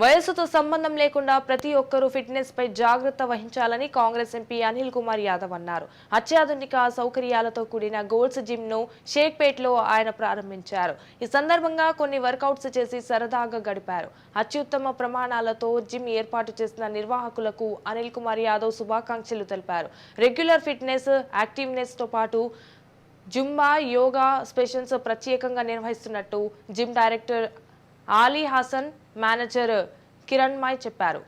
వయసుతో సంబంధం లేకుండా ప్రతి ఒక్కరూ ఫిట్నెస్ పై జాగ్రత్త వహించాలని కాంగ్రెస్ ఎంపీ అనిల్ కుమార్ యాదవ్ అన్నారు. అత్యాధునిక సౌకర్యాలతో కూడిన గోల్స్ జిమ్ ను షేక్పేట్లో ఆయన ప్రారంభించారు. ఈ సందర్భంగా కొన్ని వర్కౌట్స్ చేసి సరదాగా గడిపారు. అత్యుత్తమ ప్రమాణాలతో జిమ్ ఏర్పాటు చేసిన నిర్వాహకులకు అనిల్ కుమార్ యాదవ్ శుభాకాంక్షలు తెలిపారు. రెగ్యులర్ ఫిట్నెస్, యాక్టివ్నెస్ తో పాటు జుంబా, యోగా సెషన్స్ ప్రత్యేకంగా నిర్వహిస్తున్నట్టు gym director Ali Hasan, manager Kiran Mai చెప్పారు.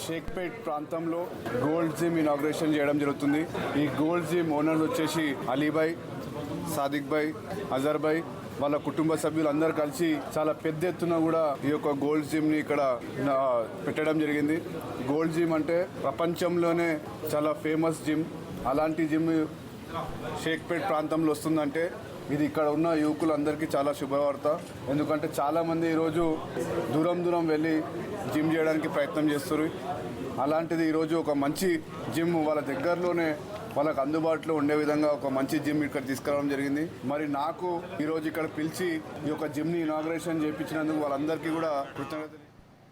షేక్పేట్ ప్రాంతంలో గోల్డ్ జిమ్ ఇనాగ్రేషన్ చేయడం జరుగుతుంది. ఈ గోల్డ్ జిమ్ ఓనర్స్ వచ్చేసి అలీభాయ్, సాదిక్ భాయ్, అజర్ భాయ్, వాళ్ళ కుటుంబ సభ్యులు అందరూ కలిసి చాలా పెద్ద ఎత్తున కూడా ఈ యొక్క గోల్డ్ జిమ్ని ఇక్కడ పెట్టడం జరిగింది. గోల్డ్ జిమ్ అంటే ప్రపంచంలోనే చాలా ఫేమస్ జిమ్. అలాంటి జిమ్ షేక్పేట్ ప్రాంతంలో వస్తుందంటే ఇది ఇక్కడ ఉన్న యువకులందరికీ చాలా శుభవార్త. ఎందుకంటే చాలామంది ఈరోజు దూరం వెళ్ళి జిమ్ చేయడానికి ప్రయత్నం చేస్తారు. అలాంటిది ఈరోజు ఒక మంచి జిమ్ వాళ్ళ దగ్గరలోనే వాళ్ళకు అందుబాటులో ఉండే విధంగా ఒక మంచి జిమ్ ఇక్కడ తీసుకురావడం జరిగింది. మరి నాకు ఈరోజు ఇక్కడ పిలిచి ఈ యొక్క జిమ్ని ఇనాగ్రేషన్ చేయించినందుకు వాళ్ళందరికీ కూడా కృతజ్ఞతలు.